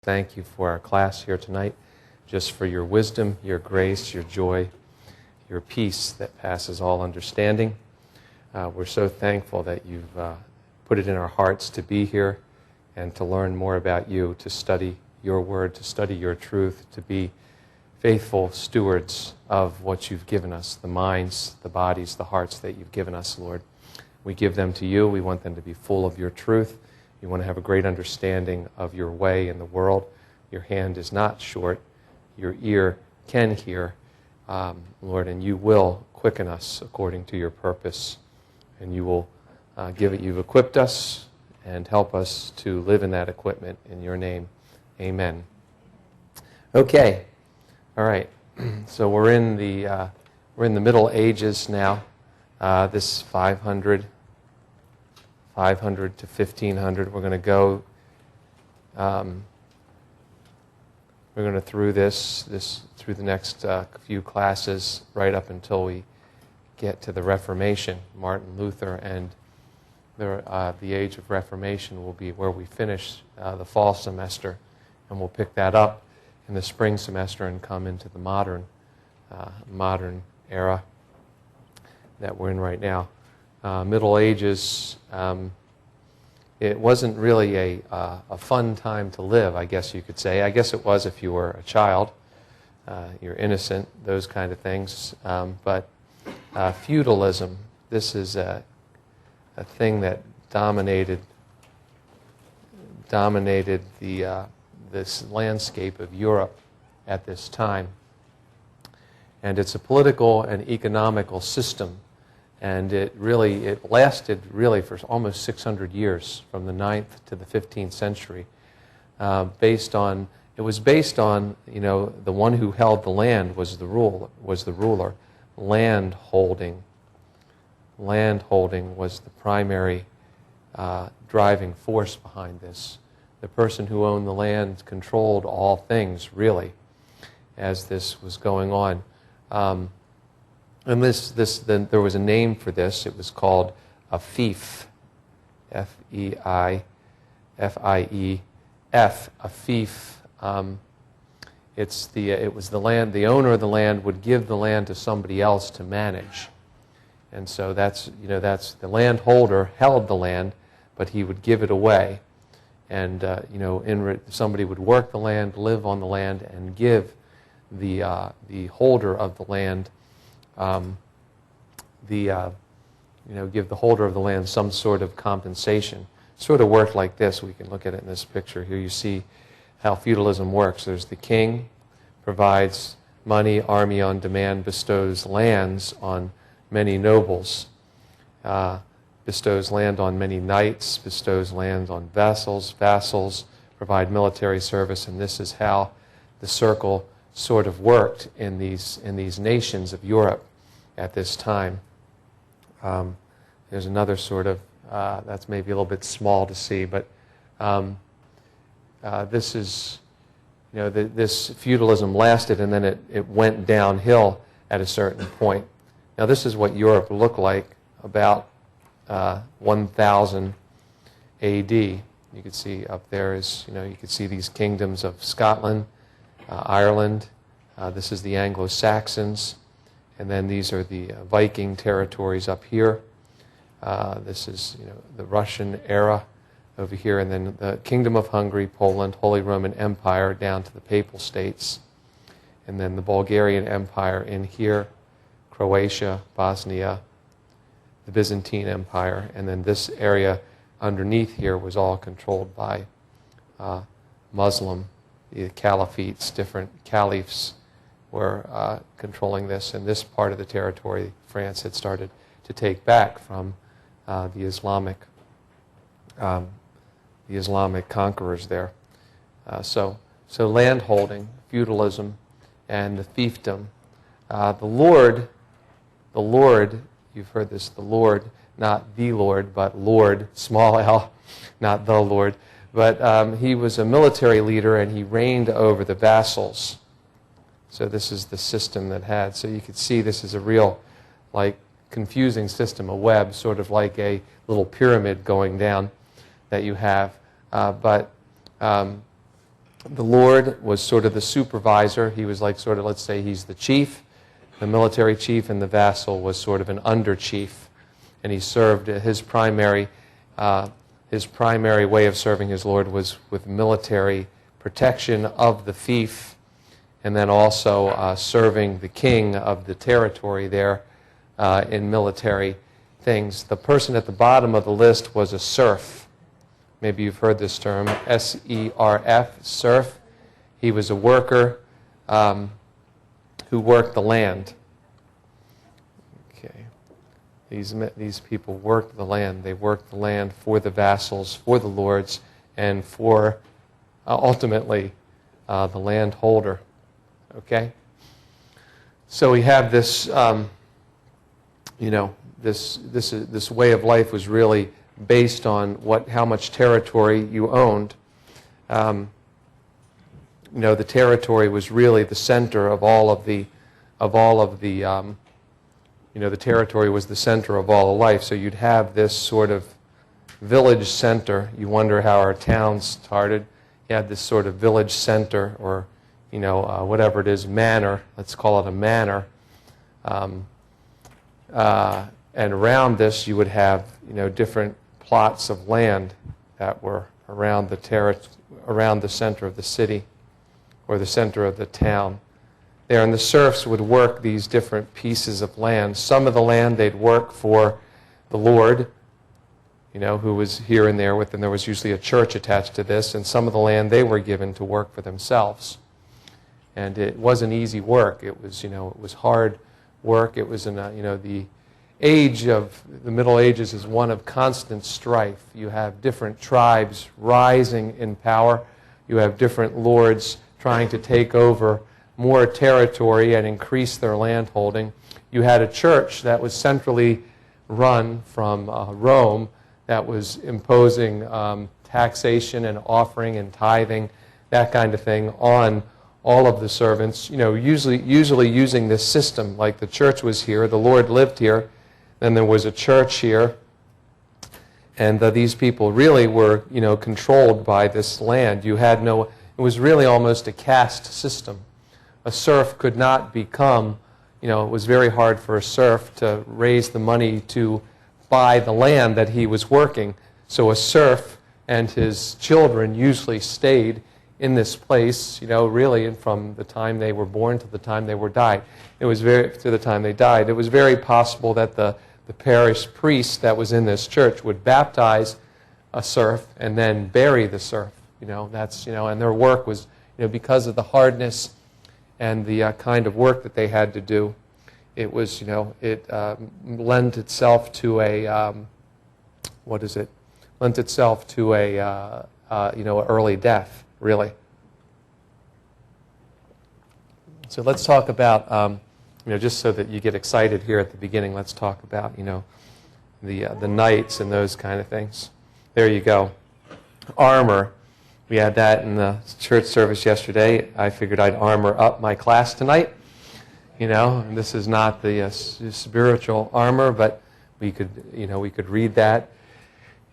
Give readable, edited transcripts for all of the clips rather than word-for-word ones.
Thank you for our class here tonight, just for your wisdom, your grace, your joy, your peace that passes all understanding. We're so thankful that you've put it in our hearts to be here and to learn more about you, to study your word, to study your truth, to be faithful stewards of what you've given us, the minds, the bodies, the hearts that you've given us, Lord. We give them to you. We want them to be full of your truth. You want to have a great understanding of your way in the world. Your hand is not short. Your ear can hear, Lord, and you will quicken us according to your purpose. And you will you've equipped us and help us to live in that equipment in your name. Amen. Okay. All right. So we're in the Middle Ages now. This 500 to 1500. We're going to go. We're going to through through the next few classes right up until we get to the Reformation. Martin Luther and the Age of Reformation will be where we finish the fall semester, and we'll pick that up in the spring semester and come into the modern era that we're in right now. Middle Ages, it wasn't really a fun time to live, I guess you could say. I guess it was if you were a child. You're innocent, those kind of things. But feudalism, this is a thing that dominated this landscape of Europe at this time. And it's a political and economical system. And it lasted for almost 600 years, from the 9th to the 15th century. It was based on, the one who held the land was the ruler. Land holding was the primary driving force behind this. The person who owned the land controlled all things, really, as this was going on. And then there was a name for this. It was called a fief, F-I-E-F, a fief. It was the land. The owner of the land would give the land to somebody else to manage, and so that's the landholder held the land, but he would give it away, and somebody would work the land, live on the land, and give the holder of the land. Give the holder of the land some sort of compensation. Sort of worked like this. We can look at it in this picture here. You see how feudalism works. There's the king, provides money, army on demand, bestows lands on many nobles, bestows land on many knights, bestows land on vassals. Vassals provide military service, and this is how the circle sort of worked in these nations of Europe at this time. There's another sort of, that's maybe a little bit small to see, but this is, this feudalism lasted, and then it went downhill at a certain point. Now this is what Europe looked like about 1000 AD. You can see up there you can see these kingdoms of Scotland, Ireland. This is the Anglo-Saxons, and then these are the Viking territories up here. This is the Russian era over here, and then the Kingdom of Hungary, Poland, Holy Roman Empire down to the Papal States, and then the Bulgarian Empire in here, Croatia, Bosnia, the Byzantine Empire, and then this area underneath here was all controlled by Muslim. The caliphates, different caliphs were controlling this, and this part of the territory France had started to take back from the Islamic conquerors there. So landholding, feudalism, and the fiefdom. The Lord, you've heard this, the Lord, not the Lord, but Lord, small l, not the Lord. But he was a military leader, and he reigned over the vassals. So this is the system that had. So you could see this is a real, confusing system, a web, sort of like a little pyramid going down that you have. But The Lord was sort of the supervisor. He was like sort of, let's say he's the chief, the military chief, and the vassal was sort of an under chief. And he served his primary way of serving his Lord was with military protection of the fief, and then also serving the king of the territory there in military things. The person at the bottom of the list was a serf. Maybe you've heard this term, S-E-R-F, serf. He was a worker who worked the land. Okay, these people worked the land. They worked the land for the vassals, for the lords, and for ultimately the landholder. Okay, so we have this. This way of life was really based on how much territory you owned. The territory was really the center of all of the territory was the center of all of life. So you'd have this sort of village center. You wonder how our towns started. You had this sort of village center, or whatever it is, manor. Let's call it a manor. And around this, you would have different plots of land that were around the center of the city or the center of the town. There, and the serfs would work these different pieces of land. Some of the land they'd work for the Lord, who was here and there with them. There was usually a church attached to this, and some of the land they were given to work for themselves. And it wasn't easy work. It was hard work. It was the age of the Middle Ages is one of constant strife. You have different tribes rising in power. You have different lords trying to take over more territory and increase their land holding. You had a church that was centrally run from Rome that was imposing taxation and offering and tithing, that kind of thing, on all of the servants, usually using this system. Like the church was here, the Lord lived here, then there was a church here, and these people really were, controlled by this land. It was really almost a caste system. A serf could not become, it was very hard for a serf to raise the money to buy the land that he was working. So a serf and his children usually stayed in this place, really from the time they were born to the time they were died. To the time they died. It was very possible that the parish priest that was in this church would baptize a serf and then bury the serf. And their work was, because of the hardness and the kind of work that they had to do, it was, it lent itself to an early death, really. So let's talk about, just so that you get excited here at the beginning, let's talk about, the knights and those kind of things. There you go. Armor. We had that in the church service yesterday. I figured I'd armor up my class tonight. And this is not the spiritual armor, but we could read that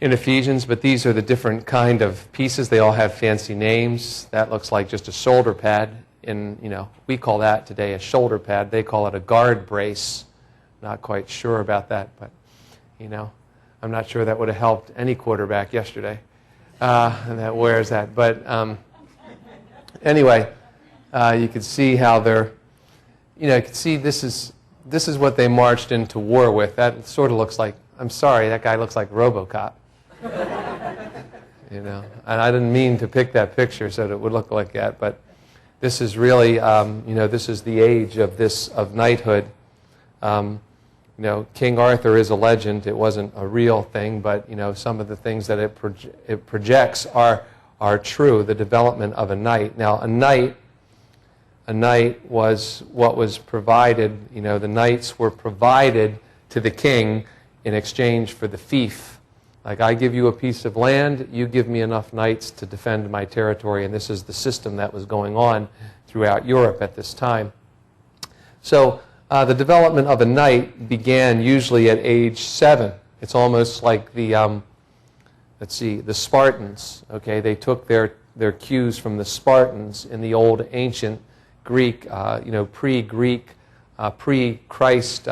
in Ephesians. But these are the different kind of pieces. They all have fancy names. That looks like just a shoulder pad. We call that today a shoulder pad. They call it a guard brace. Not quite sure about that, but I'm not sure that would have helped any quarterback yesterday. And that wears that. But anyway, you can see how they're, you can see this is what they marched into war with. That sort of looks like, I'm sorry, that guy looks like RoboCop. And I didn't mean to pick that picture so that it would look like that, but this is really, this is the age of knighthood. King Arthur is a legend. It wasn't a real thing, but some of the things that it projects are true. The development of a knight. Now, a knight was what was provided. The knights were provided to the king in exchange for the fief. Like, I give you a piece of land, you give me enough knights to defend my territory, and this is the system that was going on throughout Europe at this time. So the development of a knight began usually at age 7. It's almost like the Spartans. Okay, they took their their cues from the Spartans in the old ancient Greek, pre-Greek, pre-Christ,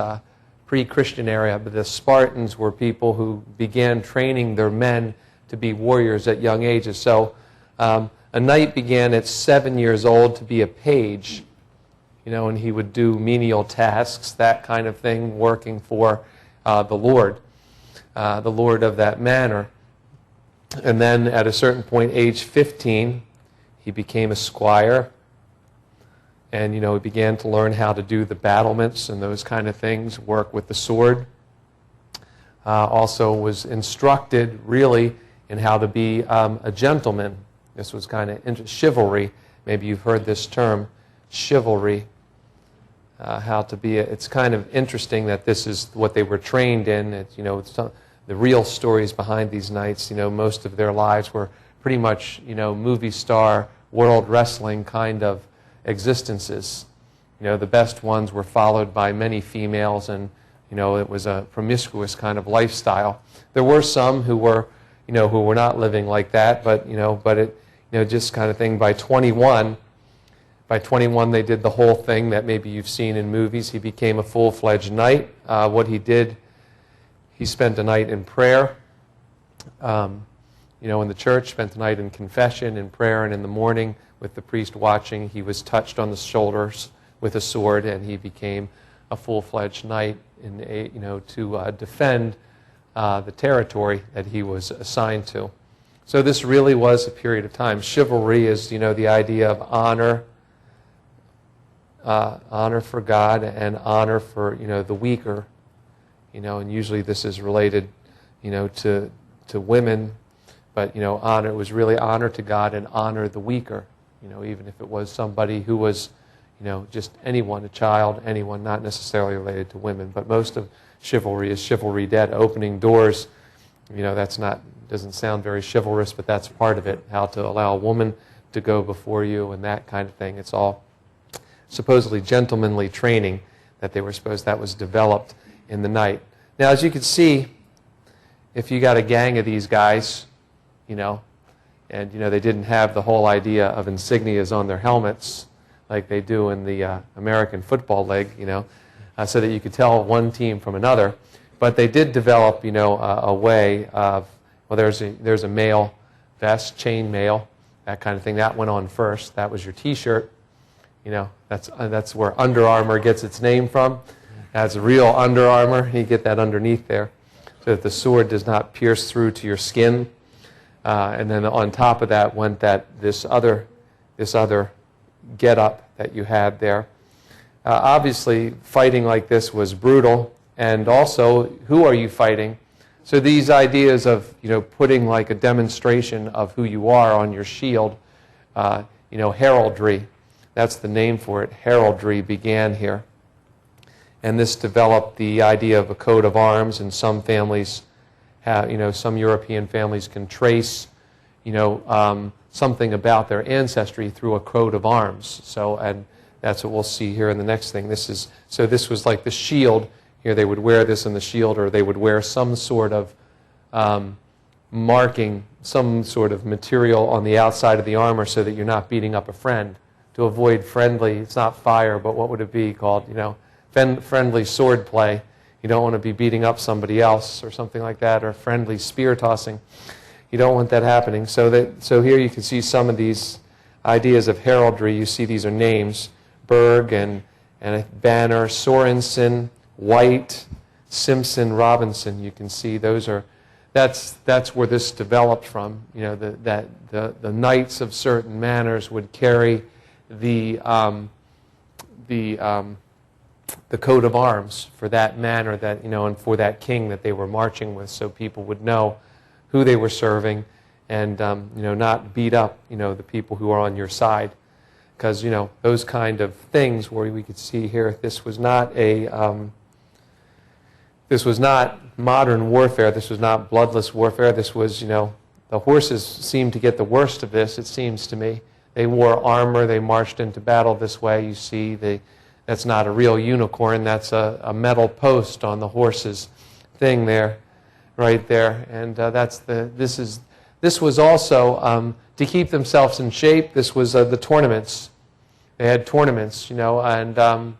pre-Christian area. But the Spartans were people who began training their men to be warriors at young ages. So a knight began at 7 years old to be a page, and he would do menial tasks, that kind of thing, working for the Lord of that manor. And then at a certain point, age 15, he became a squire. And, he began to learn how to do the battlements and those kind of things, work with the sword. Also was instructed, really, in how to be a gentleman. This was kind of chivalry. Maybe you've heard this term, chivalry. How to be it's kind of interesting that this is what they were trained in. The real stories behind these knights, most of their lives were pretty much, movie star, world wrestling kind of existences. The best ones were followed by many females, and, it was a promiscuous kind of lifestyle. There were some who were not living like that, but just kind of thing. By 21, they did the whole thing that maybe you've seen in movies. He became a full-fledged knight. What he did, he spent a night in prayer, in the church, spent the night in confession, in prayer, and in the morning with the priest watching, he was touched on the shoulders with a sword, and he became a full-fledged knight to defend the territory that he was assigned to. So this really was a period of time. Chivalry is, the idea of honor for God and honor for, the weaker, and usually this is related, to women, but, honor, it was really honor to God and honor the weaker, even if it was somebody who was, just anyone, a child, anyone, not necessarily related to women. But most of chivalry is chivalry dead, opening doors. Doesn't sound very chivalrous, but that's part of it, how to allow a woman to go before you and that kind of thing. It's all supposedly gentlemanly training that was developed in the night. Now, as you can see, if you got a gang of these guys, and they didn't have the whole idea of insignias on their helmets like they do in the American Football League, so that you could tell one team from another. But they did develop, a way of, there's a mail vest, chain mail, that kind of thing. That went on first. That was your T-shirt. That's where Under Armour gets its name from. That's real Under Armour. You get that underneath there, so that the sword does not pierce through to your skin. And then on top of that went this other get-up that you had there. Obviously, fighting like this was brutal. And also, who are you fighting? So these ideas of, putting like a demonstration of who you are on your shield, heraldry, that's the name for it. Heraldry began here. And this developed the idea of a coat of arms, and some families have, some European families can trace, something about their ancestry through a coat of arms. So, and that's what we'll see here in the next thing. This was like the shield. Here they would wear this in the shield, or they would wear some sort of marking, some sort of material on the outside of the armor so that you're not beating up a friend. To avoid friendly, it's not fire, but what would it be called? Friendly sword play. You don't want to be beating up somebody else or something like that, or friendly spear tossing. You don't want that happening. So here you can see some of these ideas of heraldry. You see these are names: Berg and Banner, Sorensen, White, Simpson, Robinson. You can see that's where this developed from. The knights of certain manors would carry the coat of arms for that manor, that and for that king that they were marching with, so people would know who they were serving, and not beat up the people who are on your side, because those kind of things where we could see here, this was not modern warfare. This was not bloodless warfare. This was the horses seemed to get the worst of this. It seems to me they wore armor. They marched into battle this way. You see that's not a real unicorn. That's a metal post on the horse's thing there, right there. And this is this was also to keep themselves in shape. This was the tournaments. They had tournaments, and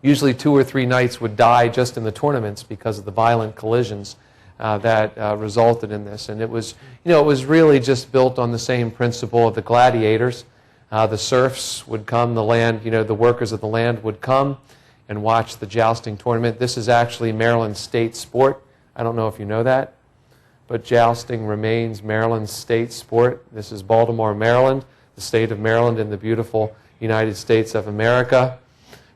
usually 2 or 3 knights would die just in the tournaments because of the violent collisions that resulted in this. And it was, it was really just built on the same principle of the gladiators. The serfs would come, the workers of the land would come and watch the jousting tournament. This is actually Maryland's state sport. I don't know if you know that, but jousting remains Maryland's state sport. This is Baltimore, Maryland, the state of Maryland in the beautiful United States of America.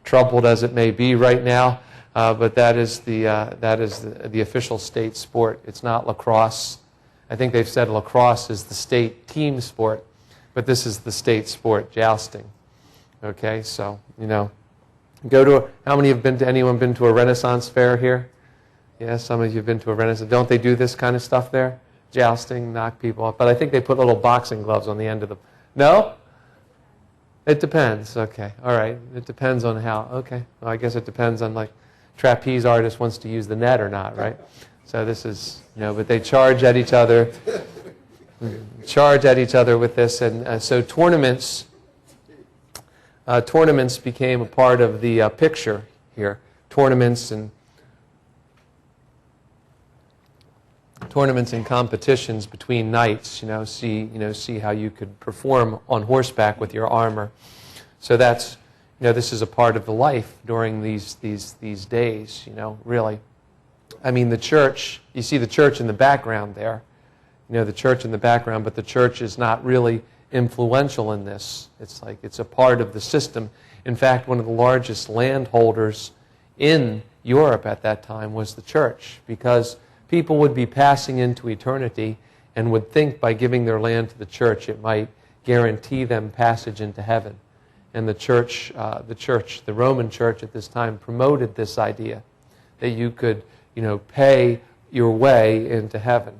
Troubled as it may be right now, but that is the official state sport. It's not lacrosse. I think they've said lacrosse is the state team sport, but this is the state sport, jousting. Okay, so anyone been to a Renaissance fair here? Yeah, some of you have been to a Renaissance. Don't they do this kind of stuff there? Jousting, knock people off. But I think they put little boxing gloves on the end of them. No? It depends. Okay, all right. It depends on how. Okay, well, I guess it depends on, like, trapeze artist wants to use the net or not, right? So this is, but they charge at each other. With this, and so tournaments became a part of the picture here. Tournaments and competitions between knights. See how you could perform on horseback with your armor. So that's, this is a part of the life during these days. Really. I mean, the church. You see the church in the background there. The church in the background, but the church is not really influential in this. It's like it's a part of the system. In fact, one of the largest landholders in Europe at that time was the church, because people would be passing into eternity and would think by giving their land to the church it might guarantee them passage into heaven. And the Roman church at this time promoted this idea that you could, pay your way into heaven.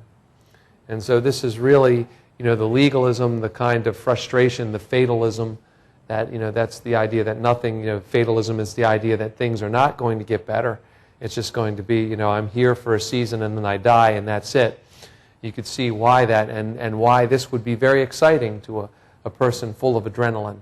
And so this is really, the legalism, the kind of frustration, the fatalism, that, that's the idea that nothing, fatalism is the idea that things are not going to get better. It's just going to be, I'm here for a season and then I die and that's it. You could see why that, and why this would be very exciting to a person full of adrenaline.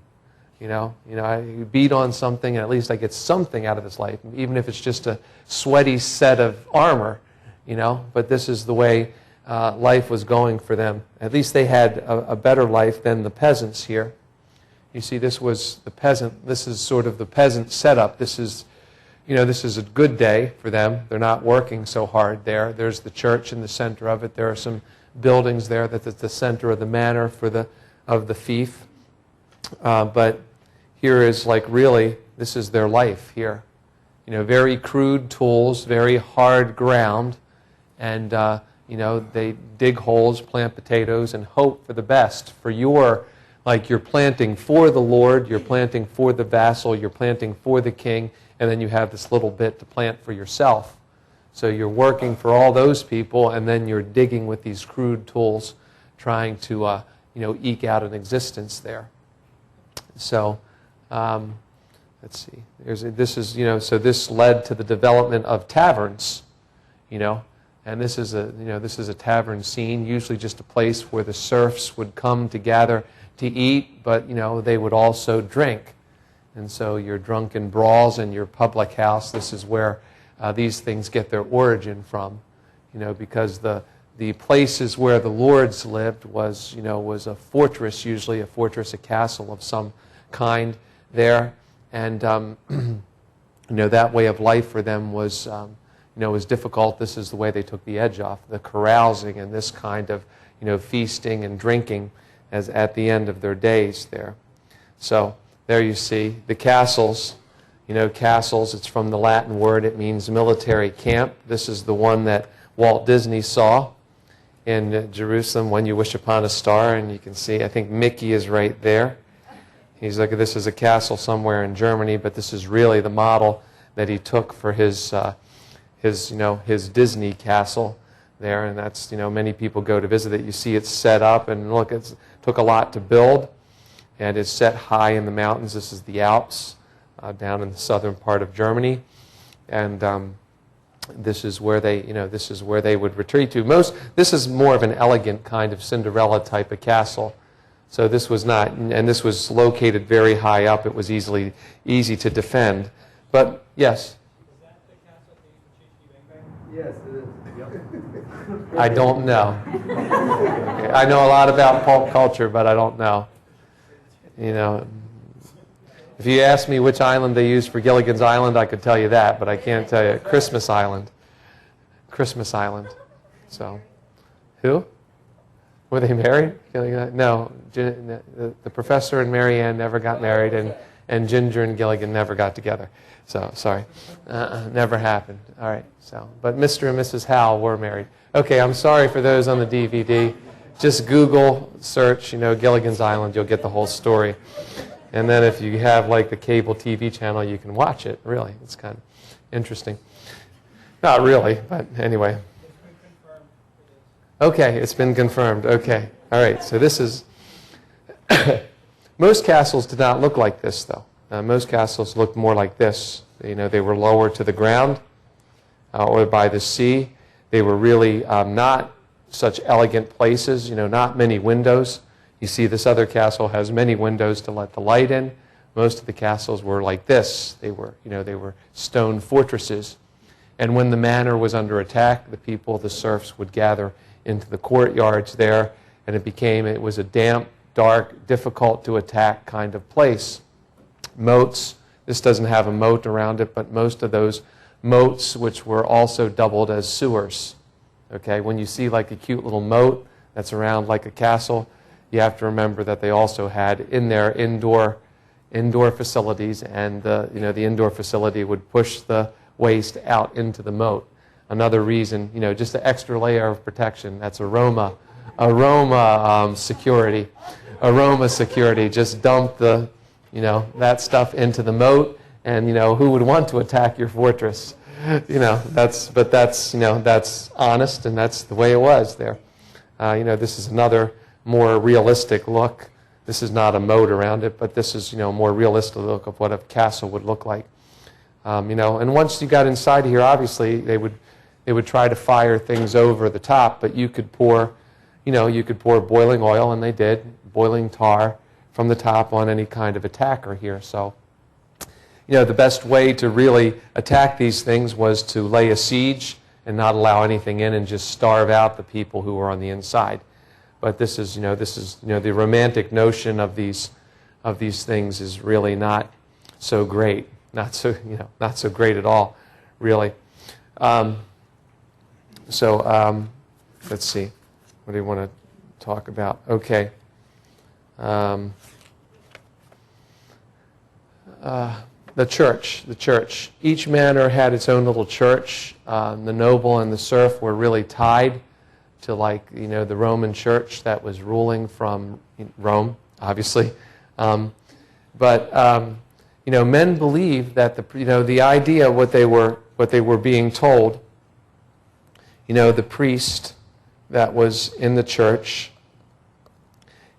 I beat on something and at least I get something out of this life, even if it's just a sweaty set of armor, but this is the way life was going for them. At least they had a better life than the peasants here. You see, this was the peasant. This is sort of the peasant setup. This is a good day for them. They're not working so hard there. There's the church in the center of it. There are some buildings there that's at the center of the manor of the fief. But here is this is their life here. Very crude tools, very hard ground, and they dig holes, plant potatoes, and hope for the best. For you're planting for the Lord, you're planting for the vassal, you're planting for the king, and then you have this little bit to plant for yourself. So you're working for all those people, and then you're digging with these crude tools, trying to eke out an existence there. So let's see. So this led to the development of taverns, And this is a tavern scene, usually just a place where the serfs would come to gather to eat, but they would also drink. And so your drunken brawls and your public house, this is where these things get their origin from, because the places where the lords lived was a fortress, usually a fortress, a castle of some kind there, and that way of life for them was was difficult. This is the way they took the edge off, the carousing and this kind of feasting and drinking as at the end of their days there. So there you see the castles. Castles, it's from the Latin word, it means military camp. This is the one that Walt Disney saw in Jerusalem, When You Wish Upon a Star, and you can see, I think Mickey is right there. He's like, this is a castle somewhere in Germany, but this is really the model that he took for his Disney castle there, and that's, many people go to visit it. You see it's set up, and look, it took a lot to build, and it's set high in the mountains. This is the Alps, down in the southern part of Germany, and this is where they, this is where they would retreat to. This is more of an elegant kind of Cinderella type of castle. So this was not, and this was located very high up. It was easy to defend. But yes. Is that the castle they used for Chichi Bang Bang? Yes, it is. I don't know. I know a lot about pulp culture, but I don't know. If you ask me which island they used for Gilligan's Island, I could tell you that, but I can't tell you. Christmas Island. Christmas Island. So, who? Were they married? No. The professor and Mary Ann never got married, and Ginger and Gilligan never got together. So, sorry. Never happened. All right. But Mr. and Mrs. Howell were married. Okay, I'm sorry for those on the DVD. Just Google, search, Gilligan's Island. You'll get the whole story. And then if you have, like, the cable TV channel, you can watch it, really. It's kind of interesting. Not really, but anyway. Okay, it's been confirmed. Okay. All right, so this is... Most castles did not look like this, though. Most castles looked more like this. They were lower to the ground or by the sea. They were really not such elegant places, not many windows. You see this other castle has many windows to let the light in. Most of the castles were like this. They were stone fortresses. And when the manor was under attack, the people, the serfs, would gather into the courtyards there, and it was a damp, dark, difficult to attack kind of place. Moats. This doesn't have a moat around it, but most of those moats, which were also doubled as sewers. Okay, when you see like a cute little moat that's around like a castle, you have to remember that they also had in there indoor facilities, and the indoor facility would push the waste out into the moat. Another reason, just an extra layer of protection. That's aroma security. Aroma security. Just dump that stuff into the moat, and who would want to attack your fortress? That's honest, and that's the way it was there. This is another more realistic look. This is not a moat around it, but this is a more realistic look of what a castle would look like. And once you got inside here, obviously they would try to fire things over the top, but you could pour boiling oil, and they did, boiling tar from the top on any kind of attacker here. So, the best way to really attack these things was to lay a siege and not allow anything in and just starve out the people who were on the inside. But this is the romantic notion of these things is really not so great. Not so great at all, really. Let's see. What do you want to talk about? Okay. The church. Each manor had its own little church. The noble and the serf were really tied to, the Roman church that was ruling from Rome, obviously. Men believed that the idea, what they were being told, the priest that was in the church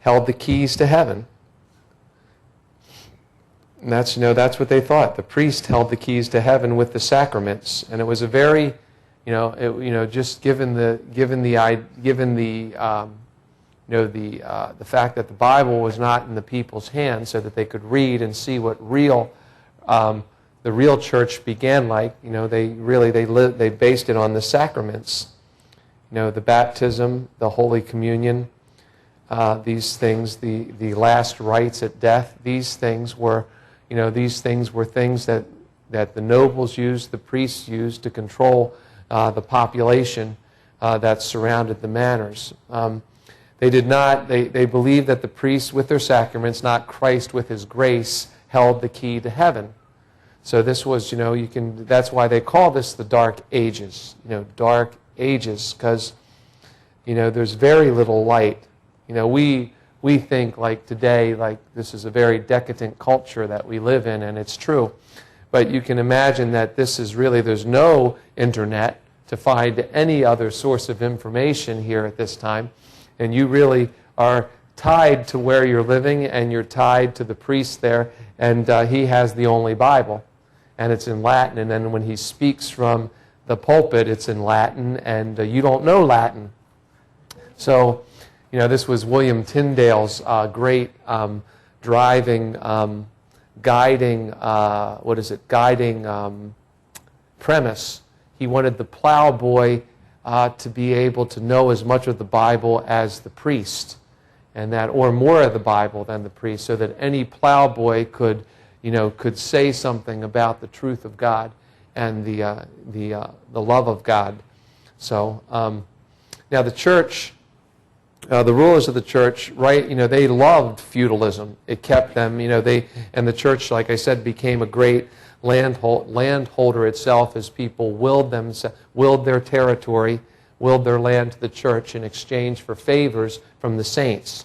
held the keys to heaven. And that's what they thought. The priest held the keys to heaven with the sacraments, and it was a very, just given the fact that the Bible was not in the people's hands, so that they could read and see what the real church began like. They based it on the sacraments, the baptism, the Holy Communion, these things, the last rites at death. These things were things that the nobles used, the priests used to control the population that surrounded the manors. They believed that the priests with their sacraments, not Christ with his grace, held the key to heaven. So this was, that's why they call this the Dark Ages, Dark Ages, because, there's very little light. We think like today, like this is a very decadent culture that we live in, and it's true. But you can imagine that there's no internet to find any other source of information here at this time. And you really are tied to where you're living, and you're tied to the priest there, and he has the only Bible. And it's in Latin, and then when he speaks from the pulpit, it's in Latin, and you don't know Latin. So, this was William Tyndale's great driving, guiding premise. He wanted the plowboy to be able to know as much of the Bible as the priest, or more of the Bible than the priest, so that any plowboy could say something about the truth of God and the love of God. So now the church, the rulers of the church, right? They loved feudalism. It kept them. And the church, like I said, became a great landholder itself as people willed their territory, willed their land to the church in exchange for favors from the saints.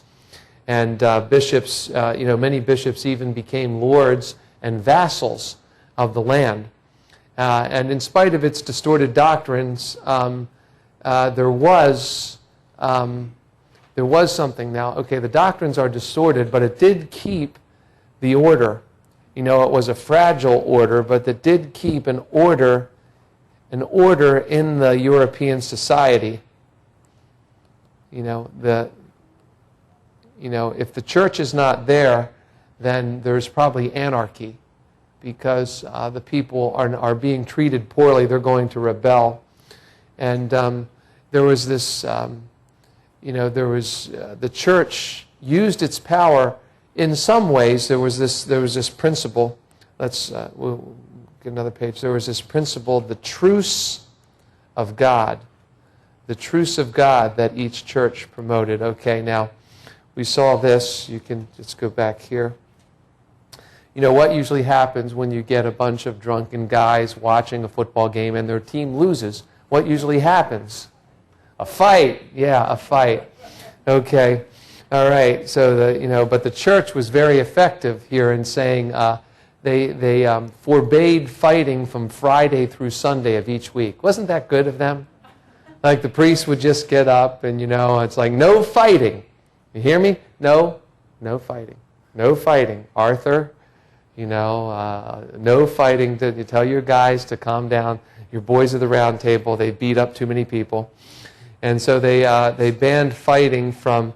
And bishops, many bishops even became lords and vassals of the land. And in spite of its distorted doctrines, there was something. Now, okay, the doctrines are distorted, but it did keep the order. It was a fragile order, but it did keep an order in the European society. If the church is not there, then there's probably anarchy, because the people are being treated poorly. They're going to rebel. And there was this, the church used its power in some ways. There was this principle. We'll get another page. There was this principle, the truce of God. The truce of God that each church promoted. Okay, now we saw this. You can just go back here. What usually happens when you get a bunch of drunken guys watching a football game and their team loses? What usually happens? A fight. Yeah, a fight. Okay. All right. So but the church was very effective here in saying they forbade fighting from Friday through Sunday of each week. Wasn't that good of them? Like the priest would just get up and it's like, no fighting. You hear me? No fighting. No fighting. Arthur, no fighting. You tell your guys to calm down. Your boys of the round table, they beat up too many people. And so they banned fighting from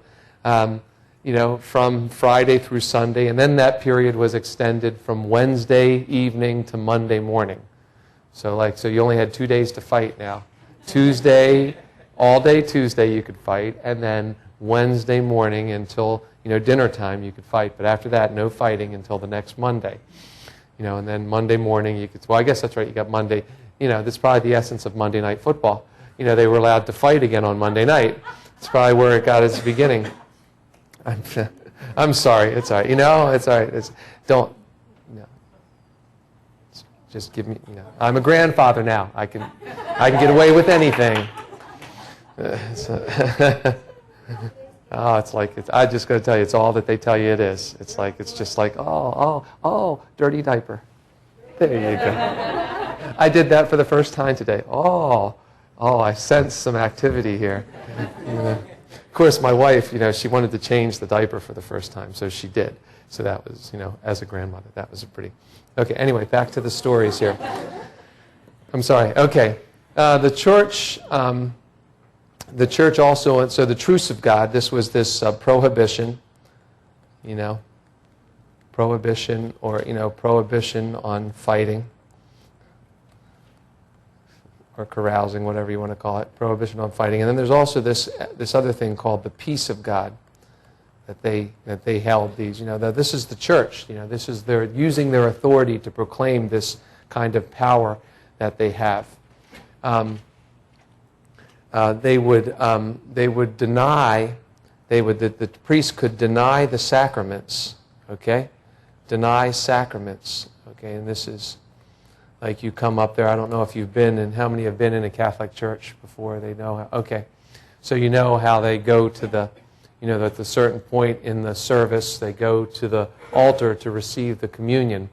Friday through Sunday, and then that period was extended from Wednesday evening to Monday morning. So you only had 2 days to fight now. Tuesday, all day Tuesday you could fight, and then Wednesday morning until dinner time you could fight. But after that, no fighting until the next Monday. And then Monday morning you could. Well, I guess that's right. You got Monday. That's probably the essence of Monday Night Football. They were allowed to fight again on Monday night. It's probably where it got its beginning. I'm sorry. It's all right. It's all right. Just give me. I'm a grandfather now. I can get away with anything. I just got to tell you, it's all that they tell you it is. It's just like, dirty diaper. There you go. I did that for the first time today. I sense some activity here. Of course, my wife, she wanted to change the diaper for the first time, so she did. So that was, as a grandmother, that was a pretty... Okay, anyway, back to the stories here. I'm sorry. Okay. The church also, so the truce of God, this was this prohibition, prohibition on fighting or carousing, whatever you want to call it, prohibition on fighting. And then there's also this other thing called the peace of God that they held these. This is the church. They're using their authority to proclaim this kind of power that they have. The priest could deny the sacraments, okay? Deny sacraments, okay? And this is like you come up there. I don't know if you've been, and how many have been in a Catholic church before. They know how, okay. So you know how they go to the, at a certain point in the service, they go to the altar to receive the communion.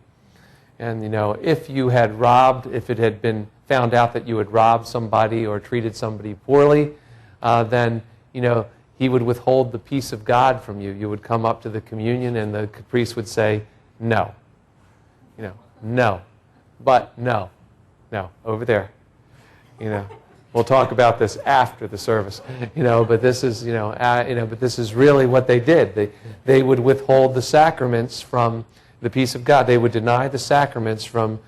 And, if you had robbed, if it had been found out that you had robbed somebody or treated somebody poorly, then, he would withhold the peace of God from you. You would come up to the communion and the priest would say, no. No. But no, over there. We'll talk about this after the service, but this is, but this is really what they did. They would withhold the sacraments from the peace of God. They would deny the sacraments from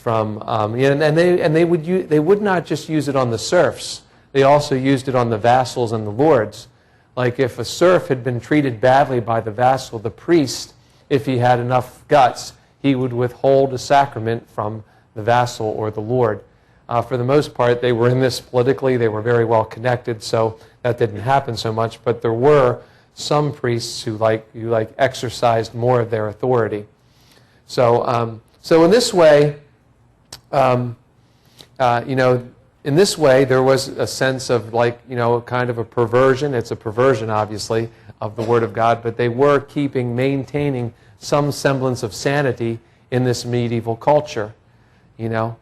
they would not just use it on the serfs. They also used it on the vassals and the lords. Like if a serf had been treated badly by the vassal, the priest, if he had enough guts, he would withhold a sacrament from the vassal or the lord. For the most part, they were in this politically. They were very well connected, so that didn't happen so much. But there were some priests who exercised more of their authority. So in this way, in this way, there was a sense of kind of a perversion. It's a perversion, obviously, of the Word of God, but they were maintaining some semblance of sanity in this medieval culture. The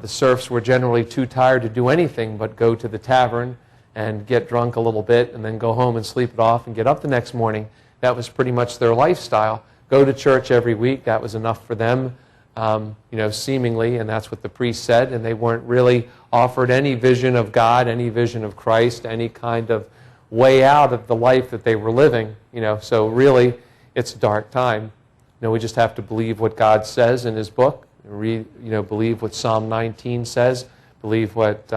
serfs were generally too tired to do anything but go to the tavern and get drunk a little bit and then go home and sleep it off and get up the next morning. That was pretty much their lifestyle. Go to church every week, that was enough for them. Seemingly, and that's what the priest said, and they weren't really offered any vision of God, any vision of Christ, any kind of way out of the life that they were living. So really, it's a dark time. We just have to believe what God says in His book, believe what Psalm 19 says, believe what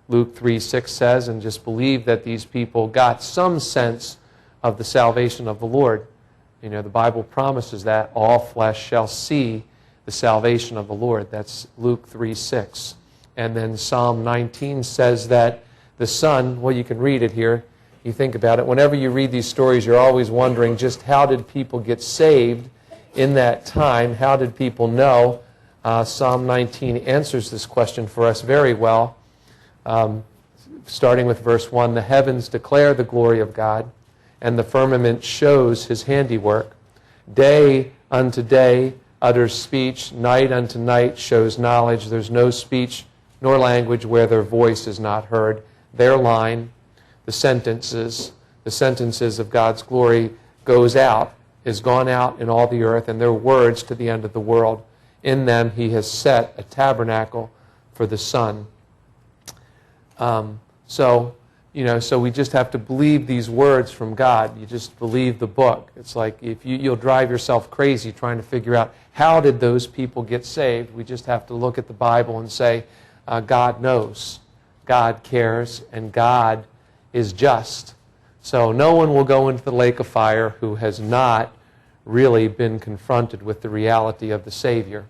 Luke 3:6 says, and just believe that these people got some sense of the salvation of the Lord. The Bible promises that all flesh shall see the salvation of the Lord. That's Luke 3:6. And then Psalm 19 says that the Son, well, you can read it here. You think about it. Whenever you read these stories, you're always wondering just how did people get saved in that time? How did people know? Psalm 19 answers this question for us very well. Starting with verse 1, the heavens declare the glory of God, and the firmament shows His handiwork. Day unto day utters speech, night unto night shows knowledge. There's no speech nor language where their voice is not heard. Their line, the sentences of God's glory is gone out in all the earth, and their words to the end of the world. In them He has set a tabernacle for the sun. So we just have to believe these words from God. You just believe the book. It's like if you'll drive yourself crazy trying to figure out how did those people get saved. We just have to look at the Bible and say, God knows, God cares, and God is just. So no one will go into the lake of fire who has not really been confronted with the reality of the Savior.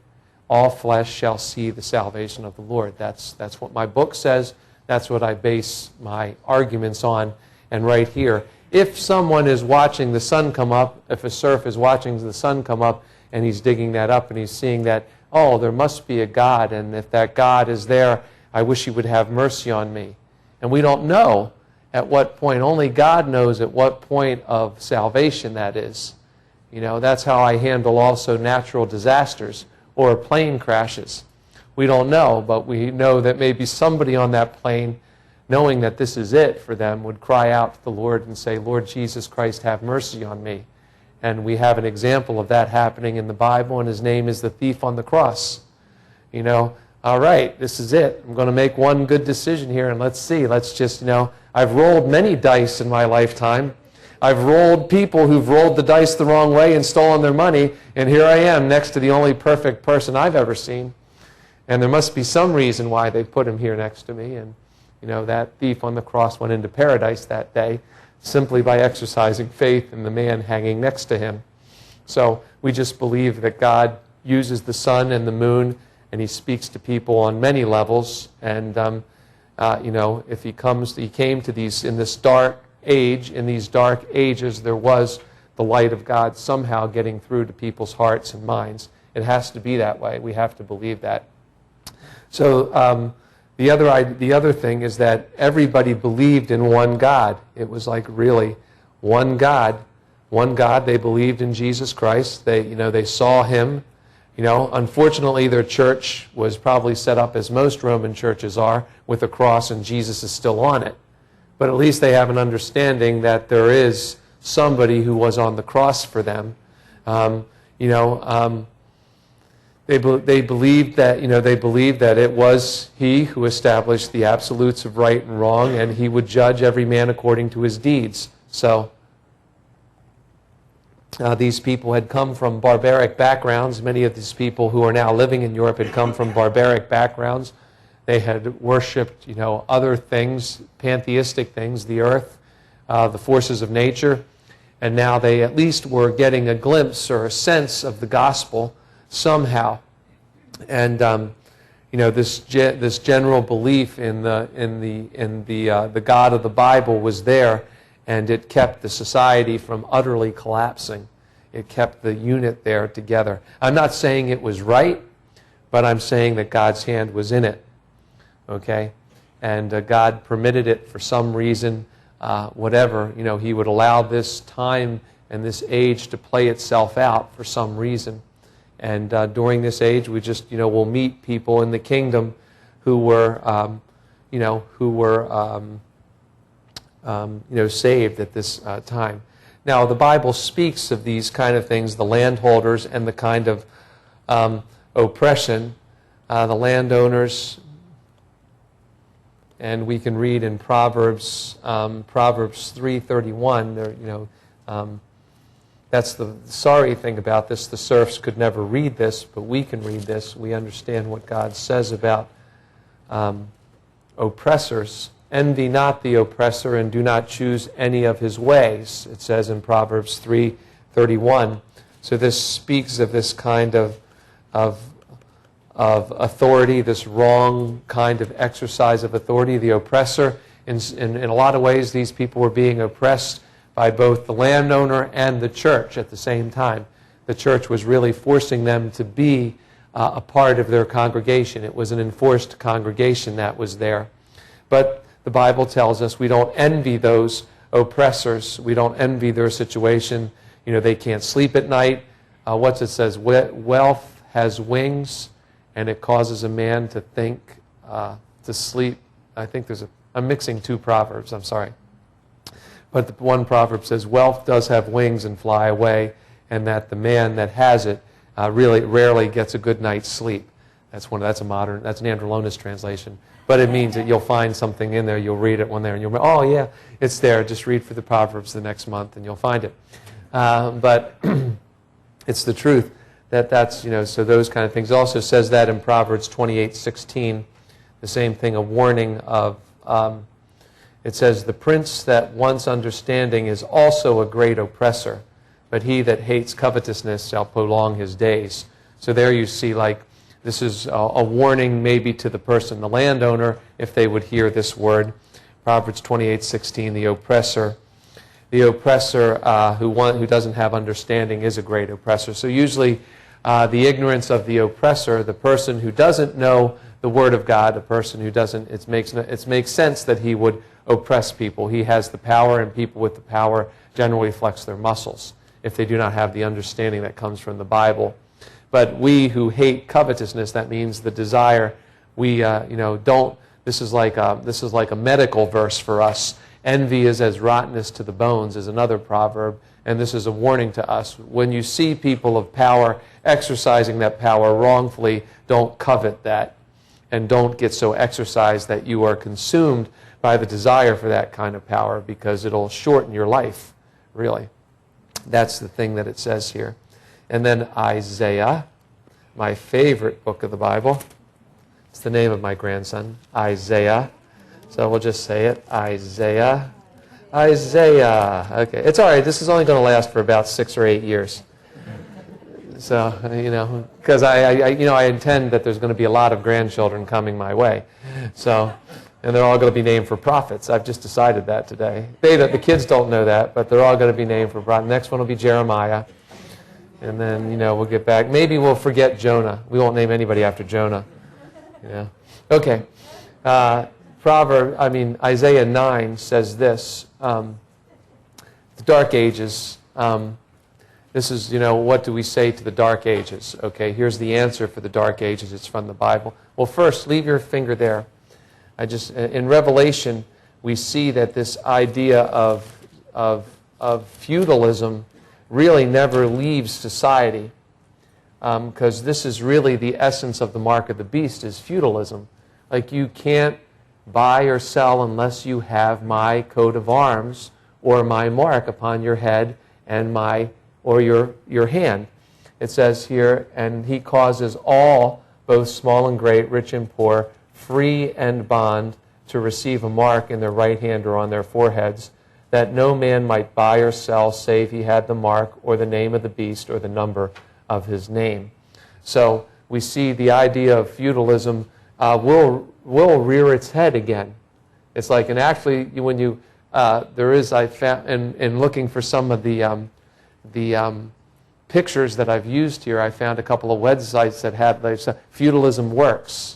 All flesh shall see the salvation of the Lord. That's what my book says. That's what I base my arguments on. And right here, if someone is watching the sun come up, if a serf is watching the sun come up and he's digging that up and he's seeing that, oh, there must be a God, and if that God is there, I wish He would have mercy on me. And we don't know at what point. Only God knows at what point of salvation that is. That's how I handle also natural disasters or plane crashes. We don't know, but we know that maybe somebody on that plane, knowing that this is it for them, would cry out to the Lord and say, Lord Jesus Christ, have mercy on me. And we have an example of that happening in the Bible, and his name is the thief on the cross. All right, this is it. I'm going to make one good decision here, and let's see. Let's just, I've rolled many dice in my lifetime. I've rolled people who've rolled the dice the wrong way and stolen their money, and here I am next to the only perfect person I've ever seen. And there must be some reason why they put him here next to me. And, that thief on the cross went into paradise that day simply by exercising faith in the man hanging next to him. So we just believe that God uses the sun and the moon, and He speaks to people on many levels. And, if He came to these, in this dark age, in these dark ages, there was the light of God somehow getting through to people's hearts and minds. It has to be that way. We have to believe that. So the other thing is that everybody believed in one God. It was like really one God. One God. They believed in Jesus Christ. They saw Him. Unfortunately, their church was probably set up as most Roman churches are, with a cross and Jesus is still on it. But at least they have an understanding that there is somebody who was on the cross for them. They believed that, they believed that it was he who established the absolutes of right and wrong, and he would judge every man according to his deeds. So these people had come from barbaric backgrounds. Many of these people who are now living in Europe had come from barbaric backgrounds. They had worshipped, other things, pantheistic things, the earth, the forces of nature, and now they at least were getting a glimpse or a sense of the gospel somehow. And this general belief in the God of the Bible was there, and it kept the society from utterly collapsing. It kept the unit there together. I'm not saying it was right, but I'm saying that God's hand was in it. Okay? And God permitted it for some reason, whatever. He would allow this time and this age to play itself out for some reason. And during this age, we just, we'll meet people in the kingdom who were, saved at this time. Now, the Bible speaks of these kind of things, the landholders and the kind of oppression, the landowners. And we can read in Proverbs 3:31. That's the sorry thing about this. The serfs could never read this, but we can read this. We understand what God says about oppressors. Envy not the oppressor, and do not choose any of his ways. It says in Proverbs 3:31. So this speaks of this kind of authority, this wrong kind of exercise of authority, the oppressor. In a lot of ways, these people were being oppressed by both the landowner and the church at the same time. The church was really forcing them to be a part of their congregation. It was an enforced congregation that was there. But the Bible tells us we don't envy those oppressors. We don't envy their situation. They can't sleep at night. What's it says? Wealth has wings, and it causes a man to think, to sleep. I think I'm mixing two proverbs, I'm sorry. But the one proverb says, wealth does have wings and fly away, and that the man that has it really rarely gets a good night's sleep. That's an Andrew Lona's translation. But it means that you'll find something in there, you'll read it one there, and you'll go, oh yeah, it's there. Just read for the Proverbs the next month, and you'll find it. But it's the truth that's, so those kind of things. It also says that in Proverbs 28:16, the same thing, a warning of, it says, the prince that wants understanding is also a great oppressor, but he that hates covetousness shall prolong his days. So there you see, this is a warning maybe to the person, the landowner, if they would hear this word. Proverbs 28:16, the oppressor. The oppressor who doesn't have understanding is a great oppressor. So usually the ignorance of the oppressor, the person who doesn't know the Word of God, a person who doesn't, it makes sense that he would oppress people. He has the power, and people with the power generally flex their muscles if they do not have the understanding that comes from the Bible. But we who hate covetousness, that means the desire, we don't. This is like a medical verse for us. Envy is as rottenness to the bones, is another proverb, and this is a warning to us. When you see people of power exercising that power wrongfully, don't covet that, and don't get so exercised that you are consumed by the desire for that kind of power, because it'll shorten your life, really. That's the thing that it says here. And then Isaiah, my favorite book of the Bible. It's the name of my grandson, Isaiah. So we'll just say it, Isaiah. Isaiah. Okay, it's all right. This is only going to last for about 6 or 8 years. So, because I intend that there's going to be a lot of grandchildren coming my way. So, and they're all going to be named for prophets. I've just decided that today. The kids don't know that, but they're all going to be named for prophets. Next one will be Jeremiah. And then, we'll get back. Maybe we'll forget Jonah. We won't name anybody after Jonah. Okay. Isaiah 9 says this. The Dark Ages. This is, what do we say to the Dark Ages? Okay, here's the answer for the Dark Ages. It's from the Bible. Well, first, leave your finger there. In Revelation, we see that this idea of feudalism really never leaves society. because this is really the essence of the mark of the beast, is feudalism. Like, you can't buy or sell unless you have my coat of arms or my mark upon your head and your hand. It says here, and he causes all, both small and great, rich and poor, free and bond, to receive a mark in their right hand or on their foreheads, that no man might buy or sell save he had the mark or the name of the beast or the number of his name. So we see the idea of feudalism will rear its head again. It's like, and actually, when you I found in looking for some of the pictures that I've used here, I found a couple of websites that had feudalism works.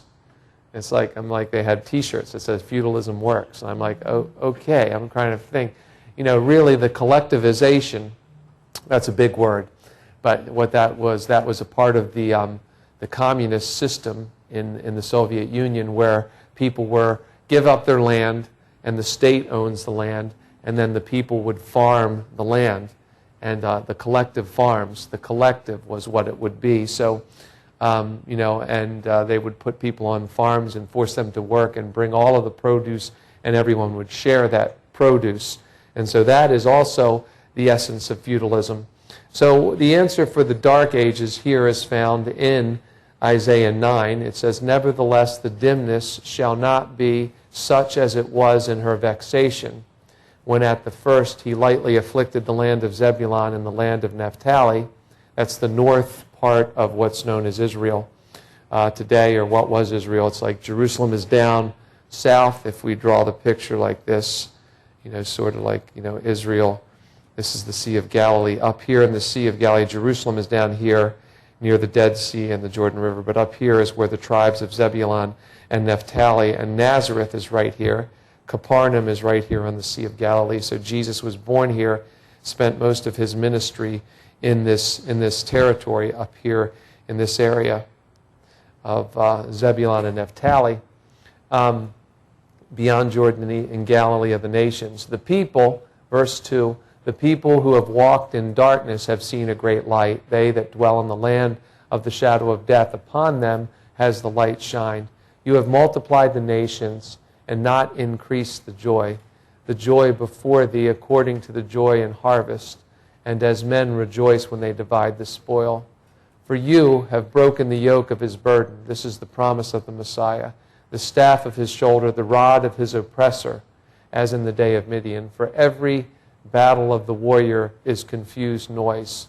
It's like, they had T-shirts that says feudalism works. And I'm like, oh, okay. I'm trying to think, really the collectivization, that's a big word. But what that was a part of the communist system in the Soviet Union, where people give up their land and the state owns the land, and then the people would farm the land. And the collective farms, the collective was what it would be. So, they would put people on farms and force them to work and bring all of the produce, and everyone would share that produce. And so that is also the essence of feudalism. So the answer for the Dark Ages here is found in Isaiah 9. It says, "Nevertheless, the dimness shall not be such as it was in her vexation, when at the first he lightly afflicted the land of Zebulun and the land of Naphtali." That's the north part of what's known as Israel today, or what was Israel. It's like Jerusalem is down south. If we draw the picture like this, sort of like, Israel, this is the Sea of Galilee. Up here in the Sea of Galilee, Jerusalem is down here near the Dead Sea and the Jordan River. But up here is where the tribes of Zebulun and Naphtali, and Nazareth is right here. Capernaum is right here on the Sea of Galilee. So Jesus was born here, spent most of his ministry in this territory up here in this area of Zebulun and Naphtali, beyond Jordan and Galilee of the nations. The people, verse 2, "The people who have walked in darkness have seen a great light. They that dwell in the land of the shadow of death, upon them has the light shined. You have multiplied the nations and not increased the joy before thee according to the joy in harvest, and as men rejoice when they divide the spoil. For you have broken the yoke of his burden." This is the promise of the Messiah. "The staff of his shoulder, the rod of his oppressor, as in the day of Midian. For every battle of the warrior is confused noise,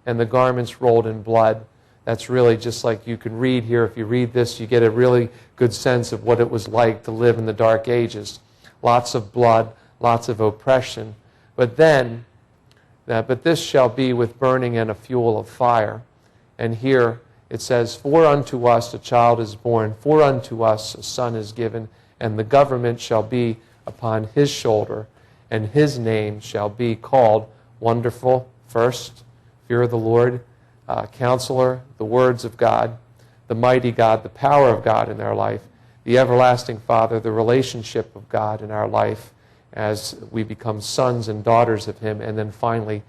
and the garments rolled in blood." That's really just like you can read here. If you read this, you get a really good sense of what it was like to live in the Dark Ages. Lots of blood, lots of oppression. But this shall be with burning and a fuel of fire. And here it says, "For unto us a child is born, for unto us a son is given, and the government shall be upon his shoulder, and his name shall be called Wonderful," first, fear of the Lord, Counselor, the words of God, the mighty God, the power of God in our life, the everlasting Father, the relationship of God in our life, as we become sons and daughters of him. And then finally,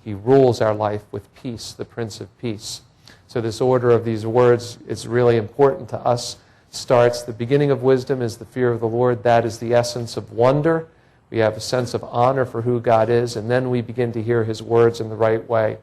he rules our life with peace, the Prince of Peace. So this order of these words is really important to us. Starts, the beginning of wisdom is the fear of the Lord. That is the essence of wonder. We have a sense of honor for who God is, and then we begin to hear his words in the right way.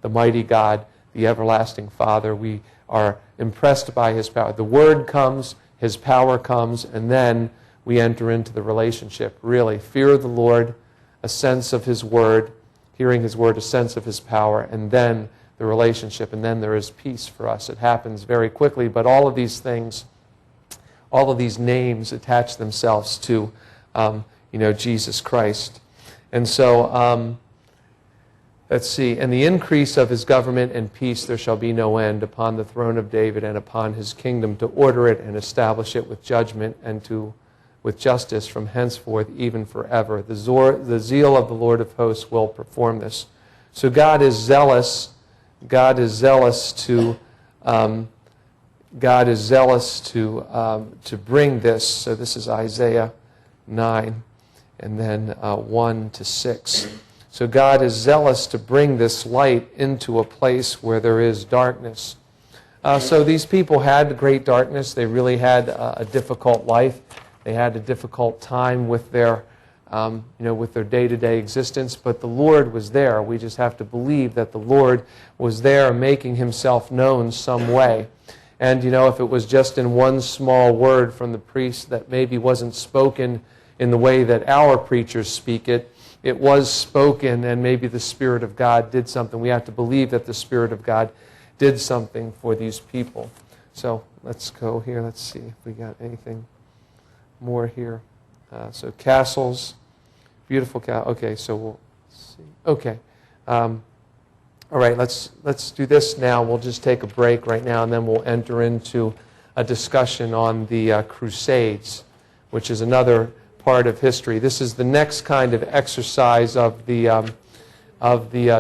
The mighty God, the everlasting Father, we are impressed by his power. The word comes, his power comes, and then we enter into the relationship. Really, fear of the Lord, a sense of his word, hearing his word, a sense of his power, and then the relationship, and then there is peace for us. It happens very quickly, but all of these things, all of these names attach themselves to Jesus Christ. And so, let's see, "And the increase of his government and peace there shall be no end upon the throne of David and upon his kingdom, to order it and establish it with judgment and with justice from henceforth even forever. The zeal of the Lord of hosts will perform this." So God is zealous. God is zealous to bring this. So this is Isaiah 9, and then 1 to 6. So God is zealous to bring this light into a place where there is darkness. So these people had great darkness. They really had a difficult life. They had a difficult time with their, with their day-to-day existence. But the Lord was there. We just have to believe that the Lord was there, making Himself known some way. And if it was just in one small word from the priest that maybe wasn't spoken in the way that our preachers speak it, it was spoken, and maybe the Spirit of God did something. We have to believe that the Spirit of God did something for these people. So let's go here. Let's see if we got anything more here. So castles, beautiful castle. Okay, so we'll see. Okay, all right. Let's do this now. We'll just take a break right now, and then we'll enter into a discussion on the Crusades, which is another part of history. This is the next kind of exercise of the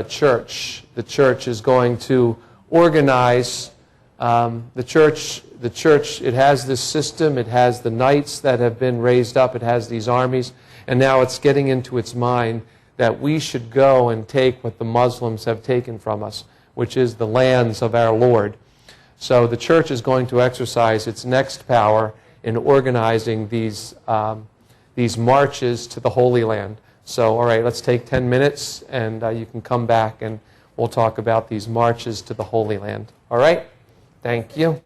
church. The church is going to organize the church. The church, it has this system, it has the knights that have been raised up, it has these armies, and now it's getting into its mind that we should go and take what the Muslims have taken from us, which is the lands of our Lord. So the church is going to exercise its next power in organizing these marches to the Holy Land. So, all right, let's take 10 minutes, and you can come back and we'll talk about these marches to the Holy Land. All right? Thank you.